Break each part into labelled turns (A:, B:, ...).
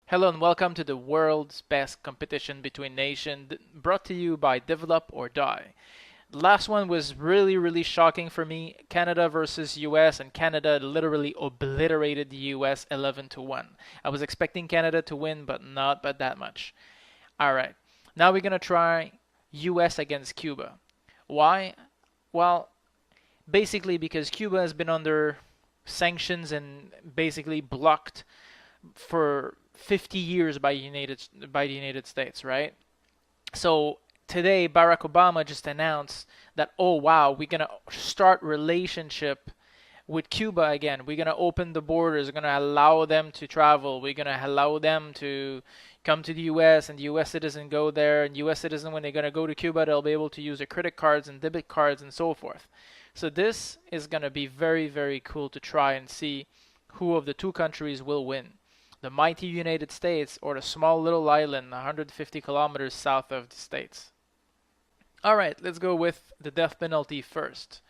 A: Hello and welcome to the world's best competition between nations, brought to you by Develop or Die. The last one was really shocking for me. Canada versus US, and Canada literally obliterated the US 11 to 1. I was expecting Canada to win, but not by that much. All right. Now we're going to try US against Cuba. Why? Well, basically because Cuba has been under sanctions and basically blocked for 50 years by the United States, right? So today Barack Obama just announced that, oh wow, we're gonna start relationship with Cuba again. We're gonna open the borders. We're gonna allow them to travel. We're gonna allow them to come to the U.S. and the U.S. citizen go there. And U.S. citizen, when they're gonna go to Cuba, they'll be able to use their credit cards and debit cards and so forth. So this is gonna be very cool to try and see who of the two countries will win, the mighty United States or the small little island 150 kilometers south of the States. Alright, let's go with the death penalty first.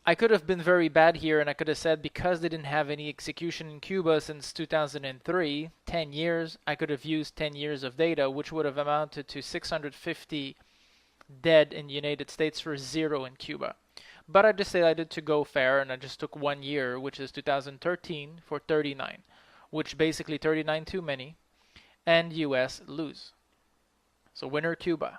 A: I could have been very bad here and I could have said because they didn't have any execution in Cuba since 2003, 10 years, I could have used 10 years of data, which would have amounted to 650 dead in the United States for zero in Cuba. But I decided to go fair and I just took 1 year, which is 2013, for 39, which basically 39 too many, and US lose. So winner Cuba.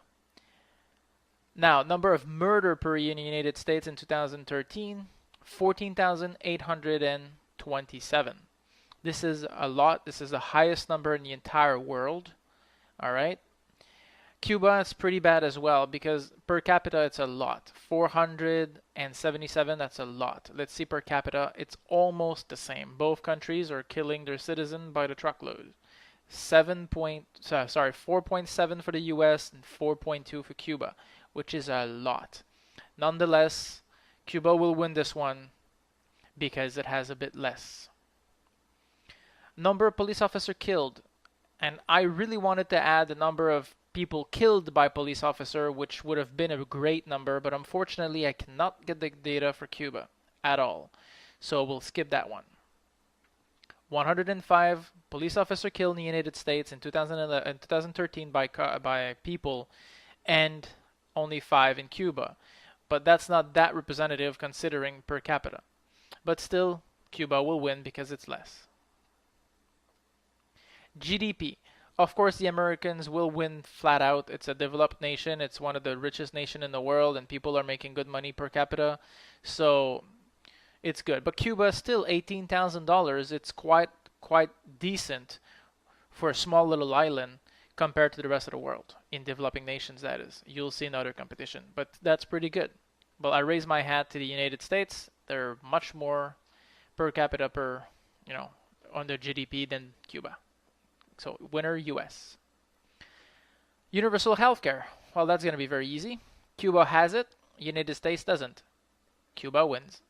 A: Now, number of murder per year in the United States in 2013, 14,827. This is a lot. This is the highest number in the entire world. All right. Cuba is pretty bad as well because per capita it's a lot. 477, that's a lot. Let's see per capita, it's almost the same. Both countries are killing their citizen by the truckload. 4.7 for the US and 4.2 for Cuba, which is a lot. Nonetheless, Cuba will win this one because it has a bit less. Number of police officers killed. And I really wanted to add the number of people killed by police officer, which would have been a great number, but unfortunately I cannot get the data for Cuba at all. So we'll skip that one. 105 police officer killed in the United States in 2013 by people, and only 5 in Cuba. But that's not that representative considering per capita. But still, Cuba will win because it's less. GDP. Of course, the Americans will win flat out. It's a developed nation. It's one of the richest nation in the world, and people are making good money per capita. So it's good. But Cuba is still $18,000. It's quite decent for a small little island compared to the rest of the world. In developing nations, that is. You'll see another competition, but that's pretty good. Well, I raise my hat to the United States. They're much more per capita on their GDP than Cuba. So winner US. Universal healthcare. Well, that's going to be very easy. Cuba has it. United States doesn't. Cuba wins.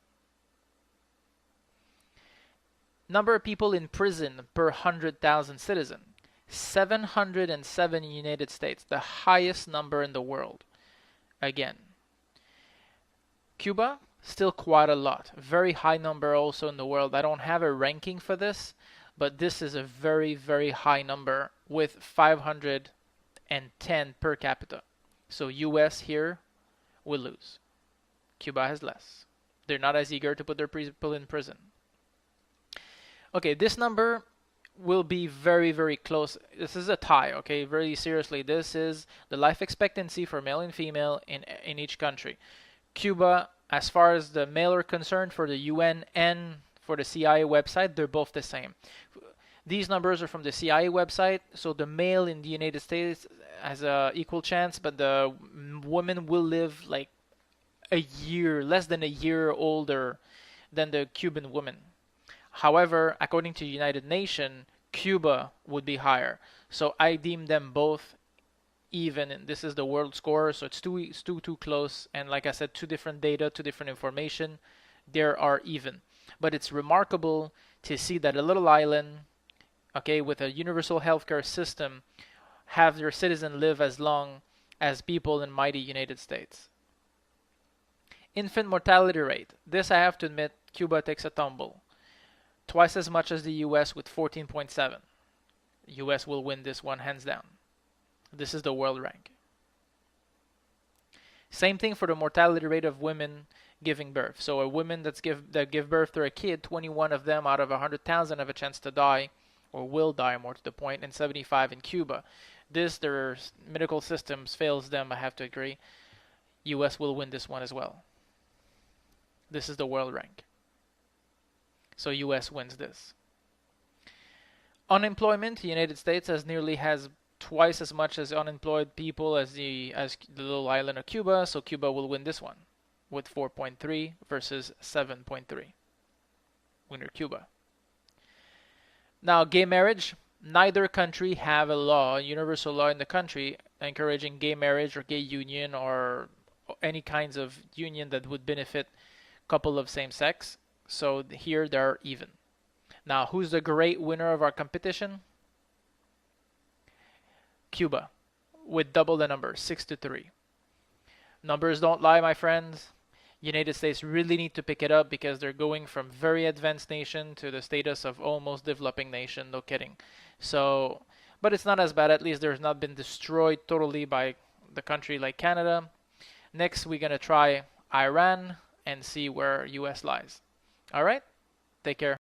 A: Number of people in prison per 100,000 citizens. 707 in the United States, the highest number in the world. Again. Cuba, still quite a lot. Very high number also in the world. I don't have a ranking for this, but this is a very high number with 510 per capita. So US here will lose. Cuba has less. They're not as eager to put their people in prison. Okay, this number will be very close. This is a tie, okay? Very seriously, this is the life expectancy for male and female in each country. Cuba, as far as the male are concerned, for the UN and for the CIA website, they're both the same. These numbers are from the CIA website, so the male in the United States has a equal chance, but the woman will live like less than a year older than the Cuban woman. However, according to United Nations, Cuba would be higher. So I deem them both even. And this is the world score, so it's too close. And like I said, two different data, two different information. There are even. But it's remarkable to see that a little island, okay, with a universal healthcare system, have their citizens live as long as people in mighty United States. Infant mortality rate. This, I have to admit, Cuba takes a tumble. Twice as much as the US with 14.7. US will win this one hands down. This is the world rank. Same thing for the mortality rate of women giving birth. So a woman that give birth to a kid, 21 of them out of 100,000 have a chance to die, or will die more to the point, and 75 in Cuba. This, their medical systems fails them, I have to agree. US will win this one as well. This is the world rank. So US wins this. Unemployment, the United States has twice as much as unemployed people as the little island of Cuba, so Cuba will win this one with 4.3 versus 7.3. Winner Cuba. Now, gay marriage, neither country have a law, a universal law in the country encouraging gay marriage or gay union or any kinds of union that would benefit couple of same sex. So here they're even. Now, who's the great winner of our competition? Cuba, with double the number, 6-3. Numbers don't lie, my friends. United States really need to pick it up because they're going from very advanced nation to the status of almost developing nation. No kidding. So, but it's not as bad. At least there's not been destroyed totally by the country like Canada. Next, we're gonna try Iran and see where US lies. All right, take care.